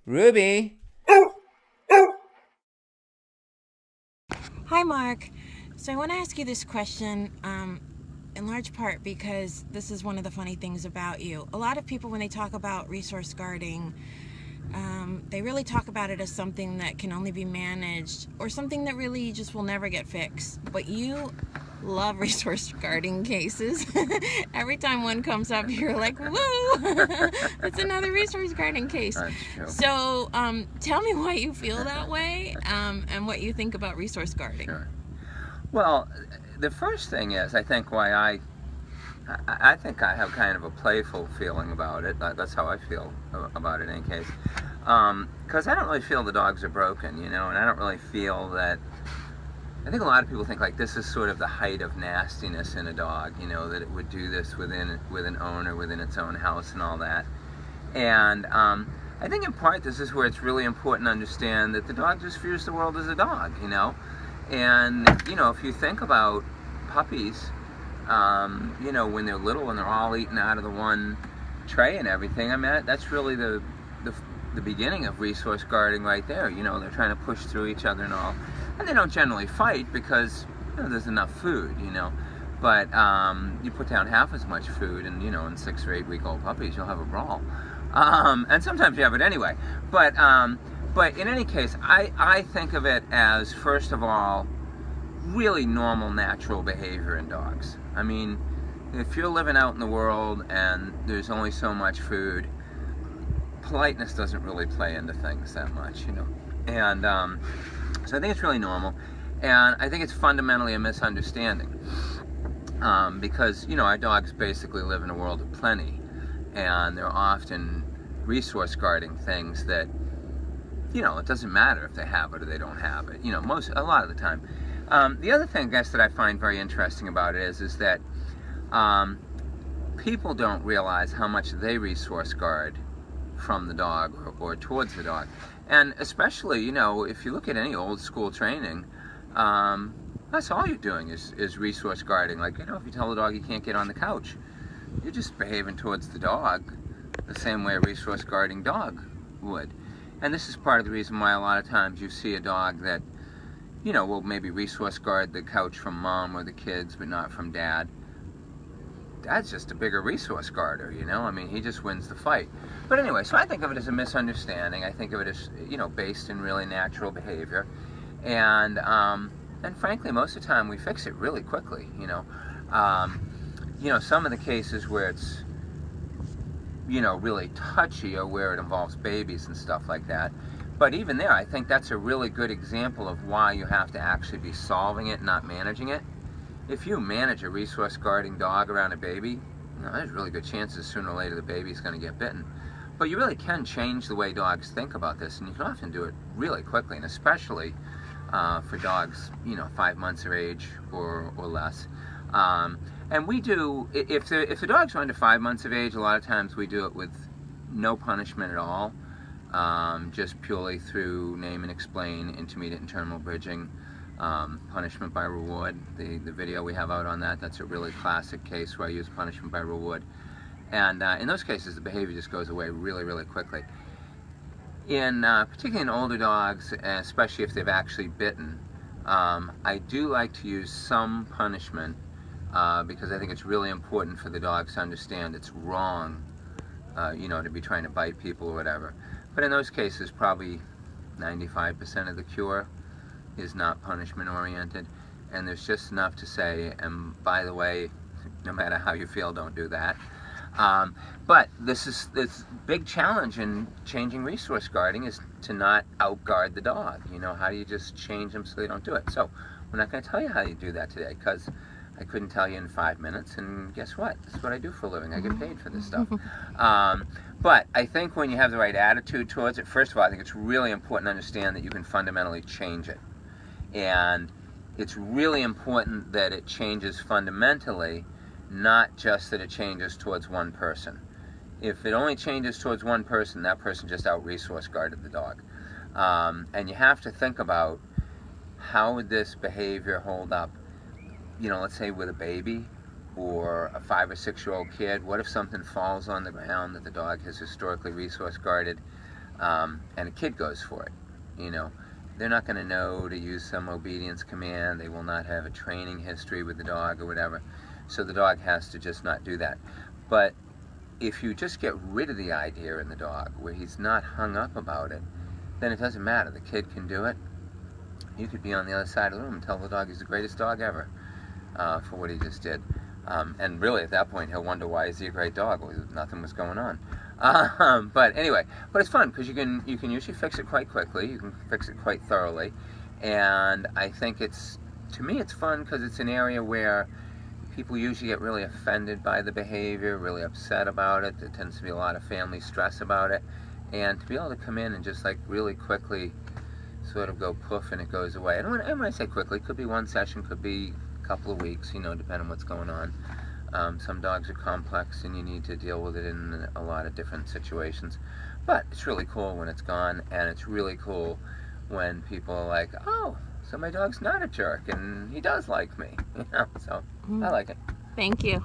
Ruby? Hi, Mark. So I want to ask you this question, in large part because this is one of the funny things about you. A lot of people, when they talk about resource guarding, they really talk about it as something that can only be managed or something that really just will never get fixed. But you love resource guarding cases. Every time one comes up, you're like, woo! It's another resource guarding case. That's true. So tell me why you feel that way, and what you think about resource guarding. Sure. Well, the first thing is, I think why I think I have kind of a playful feeling about it. That's how I feel about it in any case. Because I don't really feel the dogs are broken, and I don't really feel that. I think a lot of people think like this is sort of the height of nastiness in a dog, that it would do this with an owner within its own house and all that. And I think in part this is where it's really important to understand that the dog just views the world as a dog. And if you think about puppies, when they're little and they're all eating out of the one tray and everything, I mean that's really the beginning of resource guarding right there. They're trying to push through each other and all, and they don't generally fight because there's enough food. But you put down half as much food, and in 6 or 8 week old puppies, you'll have a brawl. And sometimes you have it anyway. But in any case, I think of it as, first of all, really normal, natural behavior in dogs. I mean, if you're living out in the world and there's only so much food, politeness doesn't really play into things that much. And so I think it's really normal. And I think it's fundamentally a misunderstanding. Because, our dogs basically live in a world of plenty. And they're often resource guarding things that, it doesn't matter if they have it or they don't have it, a lot of the time. The other thing, I guess, that I find very interesting about it is that people don't realize how much they resource guard from the dog or towards the dog. And especially, if you look at any old school training, that's all you're doing is resource guarding. Like, if you tell the dog you can't get on the couch, you're just behaving towards the dog the same way a resource guarding dog would. And this is part of the reason why a lot of times you see a dog that, will maybe resource guard the couch from mom or the kids, but not from dad. Dad's just a bigger resource guarder, I mean, he just wins the fight. But anyway, so I think of it as a misunderstanding. I think of it as, based in really natural behavior. And frankly, most of the time we fix it really quickly, some of the cases where it's, really touchy or where it involves babies and stuff like that. But even there, I think that's a really good example of why you have to actually be solving it, not managing it. If you manage a resource guarding dog around a baby, there's really good chances sooner or later the baby's going to get bitten. But you really can change the way dogs think about this, and you can often do it really quickly, and especially for dogs, 5 months of age or less. And we do, if the dogs are under 5 months of age, a lot of times we do it with no punishment at all, just purely through name and explain, intermediate and terminal bridging, punishment by reward. The video we have out on that's a really classic case where I use punishment by reward. And in those cases, the behavior just goes away really, really quickly. Particularly in older dogs, especially if they've actually bitten, I do like to use some punishment because I think it's really important for the dogs to understand it's wrong, to be trying to bite people or whatever. But in those cases, probably 95% of the cure is not punishment oriented, and there's just enough to say, and by the way, no matter how you feel, don't do that. But this big challenge in changing resource guarding is to not outguard the dog. How do you just change them so they don't do it? So we're not going to tell you how you do that today, because I couldn't tell you in 5 minutes, and guess what? That's what I do for a living. I get paid for this stuff. But I think when you have the right attitude towards it, first of all, I think it's really important to understand that you can fundamentally change it. And it's really important that it changes fundamentally, not just that it changes towards one person. If it only changes towards one person, that person just out-resource guarded the dog. And you have to think about, how would this behavior hold up, let's say with a baby or a 5 or 6 year old kid. What if something falls on the ground that the dog has historically resource guarded? and a kid goes for it, they're not going to know to use some obedience command. They will not have a training history with the dog or whatever. So the dog has to just not do that. But if you just get rid of the idea in the dog where he's not hung up about it, then it doesn't matter. The kid can do it. You could be on the other side of the room and tell the dog he's the greatest dog ever for what he just did. And really, at that point, he'll wonder, why is he a great dog? Well, nothing was going on. But anyway, it's fun because you can usually fix it quite quickly. You can fix it quite thoroughly. And I think to me, it's fun because it's an area where people usually get really offended by the behavior, really upset about it. There tends to be a lot of family stress about it. And to be able to come in and just like really quickly sort of go poof and it goes away. And when I say quickly, it could be one session, could be a couple of weeks, depending on what's going on. Some dogs are complex and you need to deal with it in a lot of different situations. But it's really cool when it's gone, and it's really cool when people are like, oh, so my dog's not a jerk and he does like me. So I like it. Thank you.